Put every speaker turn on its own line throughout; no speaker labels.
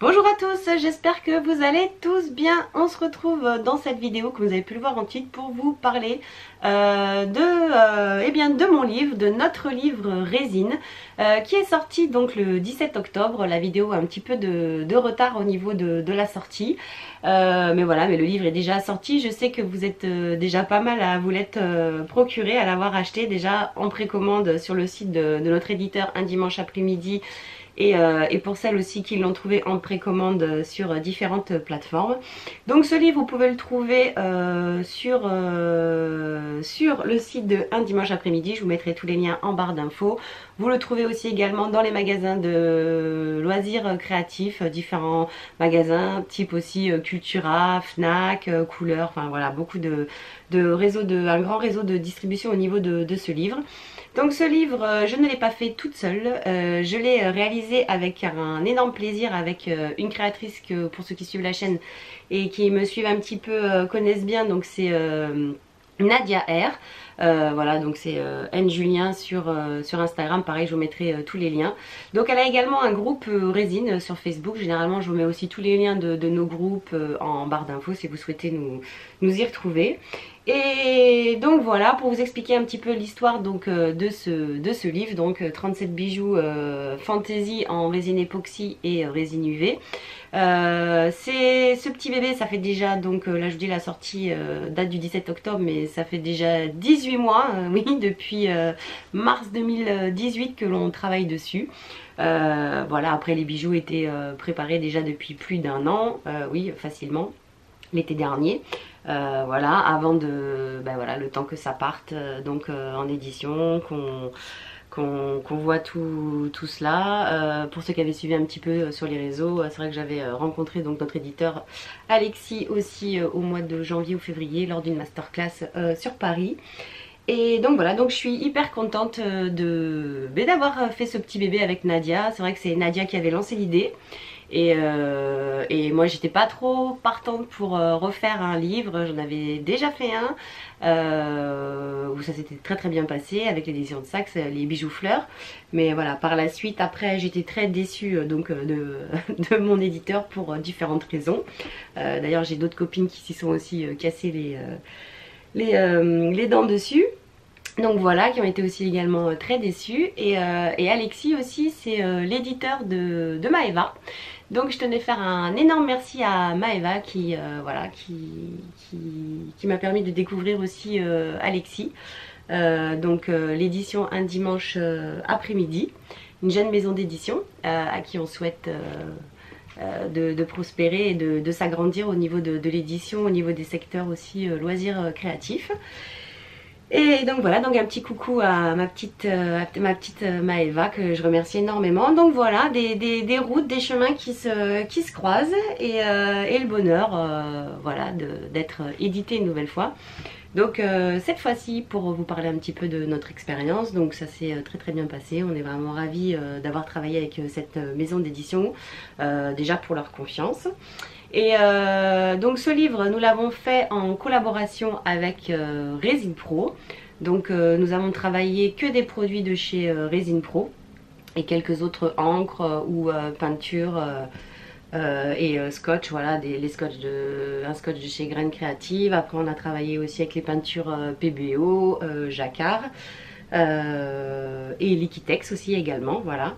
Bonjour à tous, j'espère que vous allez tous bien. On se retrouve dans cette vidéo que vous avez pu le voir en titre pour vous parler de mon livre, de notre livre Résine qui est sorti donc le 17 octobre. La vidéo a un petit peu de retard au niveau de la sortie. Mais voilà, mais le livre est déjà sorti. Je sais que vous êtes déjà pas mal à vous l'être procuré, à l'avoir acheté déjà en précommande sur le site de notre éditeur un dimanche après-midi. Et pour celles aussi qui l'ont trouvé en précommande sur différentes plateformes. Donc ce livre vous pouvez le trouver sur le site de Un Dimanche Après-midi, je vous mettrai tous les liens en barre d'infos. Vous le trouvez aussi également dans les magasins de loisirs créatifs, différents magasins, type aussi Cultura, Fnac, Couleur, enfin voilà, beaucoup un grand réseau de distribution au niveau de ce livre. Donc ce livre, je ne l'ai pas fait toute seule, je l'ai réalisé avec un énorme plaisir avec une créatrice que pour ceux qui suivent la chaîne et qui me suivent un petit peu connaissent bien, donc c'est Nadia R. Voilà, donc c'est N Julien sur Instagram, pareil je vous mettrai tous les liens. Donc elle a également un groupe Résine sur Facebook, généralement je vous mets aussi tous les liens de nos groupes en barre d'infos si vous souhaitez nous y retrouver. Et donc voilà, pour vous expliquer un petit peu l'histoire donc de ce livre, donc 37 bijoux fantasy en résine époxy et résine UV. C'est ce petit bébé, ça fait déjà, donc là je vous dis la sortie date du 17 octobre, mais ça fait déjà 18 mois, oui, depuis mars 2018 que l'on travaille dessus. Voilà, après les bijoux étaient préparés déjà depuis plus d'un an, oui, facilement, l'été dernier. Voilà, avant voilà, le temps que ça parte donc en édition, qu'on voit tout cela. Pour ceux qui avaient suivi un petit peu sur les réseaux, c'est vrai que j'avais rencontré donc notre éditeur Alexis aussi au mois de janvier ou février lors d'une masterclass sur Paris. Et donc voilà, donc je suis hyper contente d'avoir fait ce petit bébé avec Nadia. C'est vrai que c'est Nadia qui avait lancé l'idée. Et moi j'étais pas trop partante pour refaire un livre, j'en avais déjà fait un où ça s'était très très bien passé avec l'édition de Saxe, les bijoux fleurs. Mais voilà, par la suite après j'étais très déçue de mon éditeur pour différentes raisons. D'ailleurs j'ai d'autres copines qui s'y sont aussi cassées les dents dessus. Donc voilà, qui ont été aussi également très déçus. Et Alexis aussi, c'est l'éditeur de Maeva. Donc je tenais à faire un énorme merci à Maeva qui m'a permis de découvrir aussi Alexis. L'édition Un Dimanche Après-midi, une jeune maison d'édition à qui on souhaite de prospérer et de s'agrandir au niveau de l'édition, au niveau des secteurs aussi loisirs créatifs. Et donc voilà, donc un petit coucou à ma petite Maëva que je remercie énormément. Donc voilà, des routes, des chemins qui se croisent et le bonheur voilà, d'être édité une nouvelle fois. Donc cette fois-ci pour vous parler un petit peu de notre expérience, donc ça s'est très très bien passé. On est vraiment ravis d'avoir travaillé avec cette maison d'édition, déjà pour leur confiance. Et donc ce livre nous l'avons fait en collaboration avec Résine Pro. Donc nous avons travaillé que des produits de chez Résine Pro et quelques autres encres ou peintures et scotch, voilà, un scotch de chez Graines Créatives. Après on a travaillé aussi avec les peintures PBO, Jacquard et Liquitex aussi également, voilà.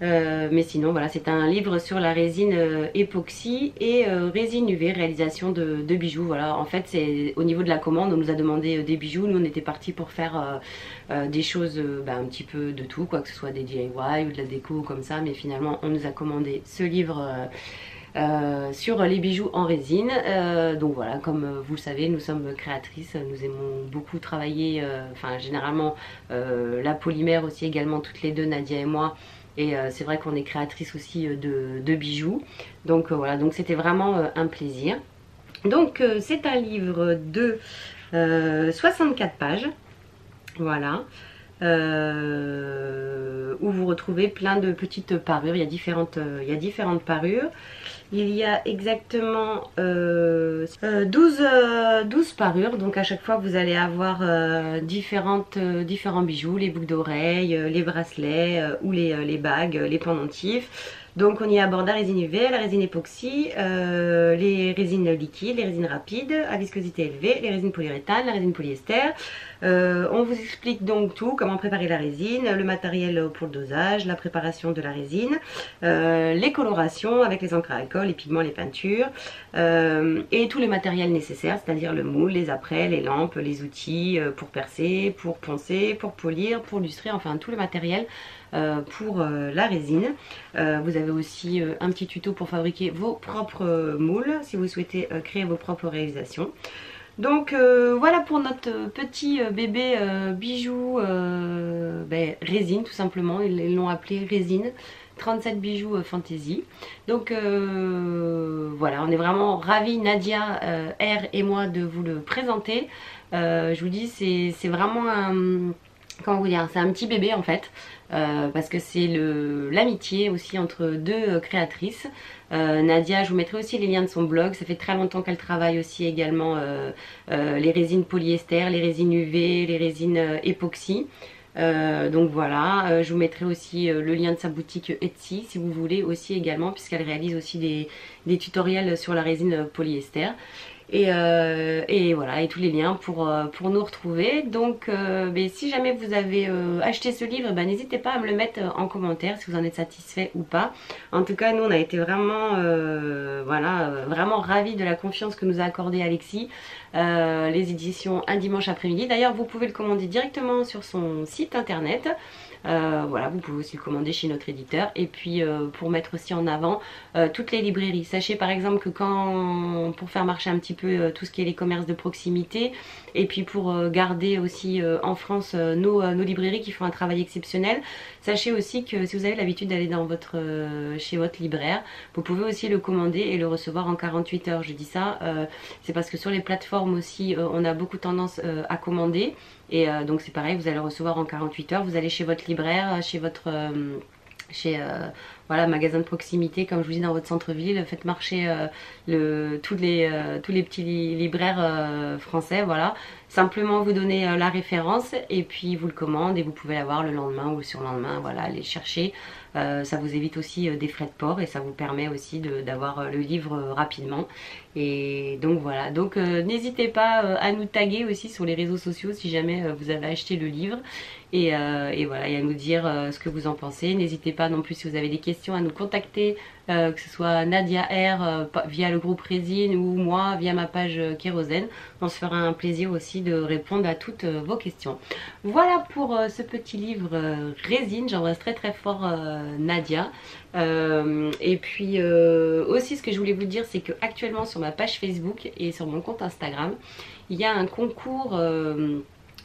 Mais sinon voilà, c'est un livre sur la résine époxy et résine UV, réalisation de bijoux. Voilà, en fait c'est au niveau de la commande, on nous a demandé des bijoux, nous on était partis pour faire des choses un petit peu de tout, quoi que ce soit des DIY ou de la déco comme ça, mais finalement on nous a commandé ce livre sur les bijoux en résine. Donc voilà, comme vous le savez, nous sommes créatrices, nous aimons beaucoup travailler, enfin généralement la polymère aussi également, toutes les deux, Nadia et moi. Et c'est vrai qu'on est créatrice aussi de bijoux. Donc voilà, donc c'était vraiment un plaisir. Donc c'est un livre de 64 pages. Voilà. Où vous retrouvez plein de petites parures. Il y a différentes parures. Il y a exactement 12 parures. Donc à chaque fois vous allez avoir différents bijoux, les boucles d'oreilles, les bracelets ou les bagues, les pendentifs. Donc on y aborde la résine UV, la résine époxy, les résines liquides, les résines rapides à viscosité élevée, les résines polyuréthane, la résine polyester. On vous explique donc tout, comment préparer la résine, le matériel pour le dosage, la préparation de la résine, les colorations avec les encres à alcool, les pigments, les peintures, et tout le matériel nécessaire, c'est-à-dire le moule, les apprêts, les lampes, les outils pour percer, pour poncer, pour polir, pour lustrer, enfin tout le matériel pour la résine. Vous avez aussi un petit tuto pour fabriquer vos propres moules si vous souhaitez créer vos propres réalisations. Donc voilà pour notre petit bébé bijou résine tout simplement, ils l'ont appelé résine. 37 bijoux fantasy. Donc voilà, on est vraiment ravis, Nadia, R et moi, de vous le présenter. Je vous dis, c'est vraiment un... Comment vous dire, c'est un petit bébé en fait, parce que c'est l'amitié aussi entre deux créatrices. Nadia, je vous mettrai aussi les liens de son blog, ça fait très longtemps qu'elle travaille aussi également les résines polyester, les résines UV, les résines époxy. Donc voilà, je vous mettrai aussi le lien de sa boutique Etsy si vous voulez aussi également, puisqu'elle réalise aussi des tutoriels sur la résine polyester. Et voilà, et tous les liens pour nous retrouver. Donc si jamais vous avez acheté ce livre, n'hésitez pas à me le mettre en commentaire si vous en êtes satisfait ou pas. En tout cas, nous on a été vraiment vraiment ravis de la confiance que nous a accordé Alexis. Les éditions Un dimanche après-midi. D'ailleurs, vous pouvez le commander directement sur son site internet. Voilà, vous pouvez aussi le commander chez notre éditeur. Et puis pour mettre aussi en avant toutes les librairies. Sachez par exemple que pour faire marcher un petit peu tout ce qui est les commerces de proximité, et puis pour garder aussi en France nos librairies qui font un travail exceptionnel, sachez aussi que si vous avez l'habitude d'aller chez votre libraire, vous pouvez aussi le commander et le recevoir en 48 heures. Je dis ça, c'est parce que sur les plateformes aussi, on a beaucoup tendance à commander. Et donc c'est pareil, vous allez le recevoir en 48 heures. Vous allez chez votre libraire, chez voilà, magasin de proximité, comme je vous dis, dans votre centre-ville, faites marcher tous les petits libraires français, voilà. Simplement vous donnez la référence et puis vous le commandez et vous pouvez l'avoir le lendemain ou le surlendemain, voilà, aller le chercher. Ça vous évite aussi des frais de port et ça vous permet aussi d'avoir le livre rapidement. Et donc voilà, donc n'hésitez pas à nous taguer aussi sur les réseaux sociaux si jamais vous avez acheté le livre. Et voilà, et à nous dire ce que vous en pensez. N'hésitez pas non plus si vous avez des questions à nous contacter, que ce soit Nadia R via le groupe Résine ou moi via ma page Kérosène. On se fera un plaisir aussi de répondre à toutes vos questions. Voilà pour ce petit livre Résine. J'embrasse très très fort Nadia. Et puis aussi ce que je voulais vous dire, c'est que actuellement sur ma page Facebook et sur mon compte Instagram, il y a un concours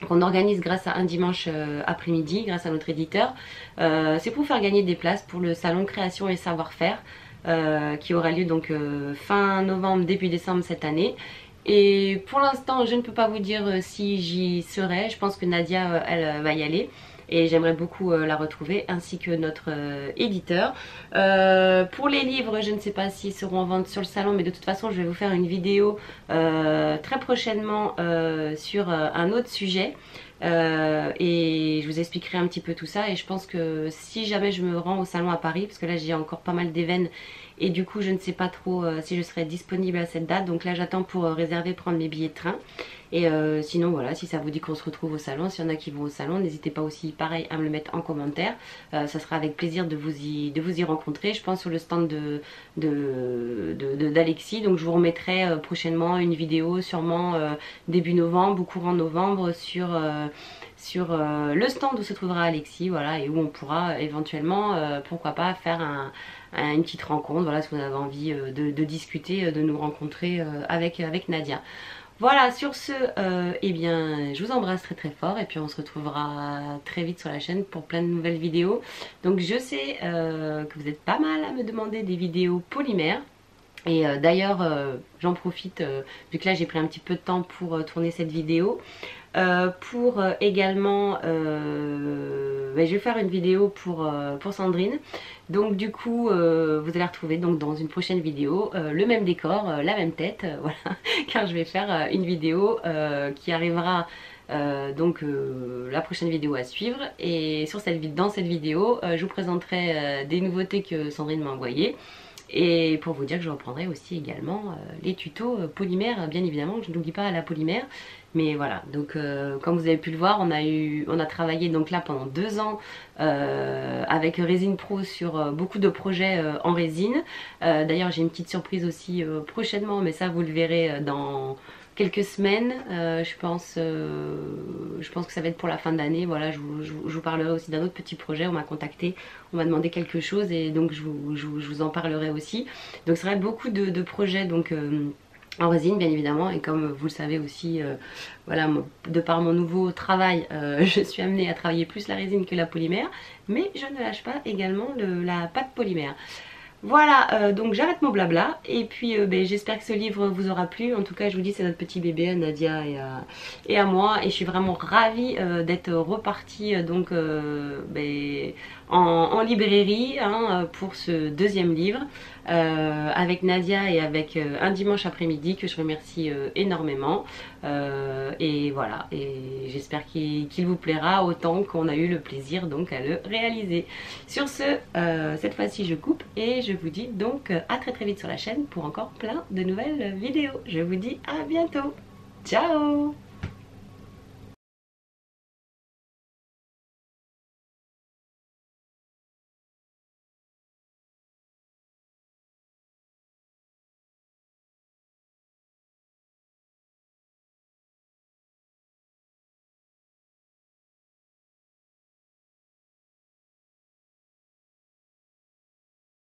qu'on organise grâce à Un dimanche après-midi, grâce à notre éditeur. C'est pour faire gagner des places pour le salon Création et Savoir-faire qui aura lieu donc fin novembre, début décembre cette année. Et pour l'instant, je ne peux pas vous dire si j'y serai. Je pense que Nadia, elle va y aller. Et j'aimerais beaucoup la retrouver, ainsi que notre éditeur. Pour les livres, je ne sais pas s'ils seront en vente sur le salon, mais de toute façon, je vais vous faire une vidéo très prochainement sur un autre sujet. Et je vous expliquerai un petit peu tout ça. Et je pense que si jamais je me rends au salon à Paris, parce que là j'ai encore pas mal d'événements et du coup je ne sais pas trop si je serai disponible à cette date, donc là j'attends pour réserver, prendre mes billets de train. Et sinon voilà, si ça vous dit qu'on se retrouve au salon, s'il y en a qui vont au salon, n'hésitez pas aussi pareil à me le mettre en commentaire. Ça sera avec plaisir de vous y rencontrer, je pense, sur le stand d'Alexis. Donc je vous remettrai prochainement une vidéo, sûrement début novembre ou courant novembre, sur le stand où se trouvera Alexis, voilà, et où on pourra éventuellement, pourquoi pas, faire une petite rencontre, voilà, si vous avez envie de discuter, de nous rencontrer avec Nadia. Voilà, sur ce, eh bien, je vous embrasse très très fort et puis on se retrouvera très vite sur la chaîne pour plein de nouvelles vidéos. Donc je sais que vous êtes pas mal à me demander des vidéos polymères. Et d'ailleurs, j'en profite, vu que là j'ai pris un petit peu de temps pour tourner cette vidéo, pour également, je vais faire une vidéo pour Sandrine. Donc du coup, vous allez retrouver donc dans une prochaine vidéo le même décor, la même tête, voilà, car je vais faire une vidéo qui arrivera La prochaine vidéo à suivre. Et dans cette vidéo, je vous présenterai des nouveautés que Sandrine m'a envoyées. Et pour vous dire que je reprendrai aussi également les tutos polymères, bien évidemment, je n'oublie pas la polymère. Mais voilà, donc comme vous avez pu le voir, on a travaillé donc là pendant 2 ans avec Résine Pro sur beaucoup de projets en résine. D'ailleurs j'ai une petite surprise aussi prochainement, mais ça vous le verrez dans quelques semaines. Je pense que ça va être pour la fin d'année. Voilà, je vous parlerai aussi d'un autre petit projet. On m'a contacté, on m'a demandé quelque chose et donc je vous en parlerai aussi. Donc c'est vrai beaucoup de projets donc en résine bien évidemment, et comme vous le savez aussi, voilà, de par mon nouveau travail, je suis amenée à travailler plus la résine que la polymère, mais je ne lâche pas également la pâte polymère. Voilà, donc j'arrête mon blabla et puis j'espère que ce livre vous aura plu. En tout cas je vous dis, c'est notre petit bébé à Nadia et à moi, et je suis vraiment ravie d'être repartie donc en librairie hein, pour ce 2e livre avec Nadia et avec un dimanche après-midi que je remercie énormément. Et voilà, et j'espère qu'il vous plaira autant qu'on a eu le plaisir donc à le réaliser. Sur ce, cette fois-ci je coupe et je vous dis donc à très très vite sur la chaîne pour encore plein de nouvelles vidéos. Je vous dis à bientôt. Ciao!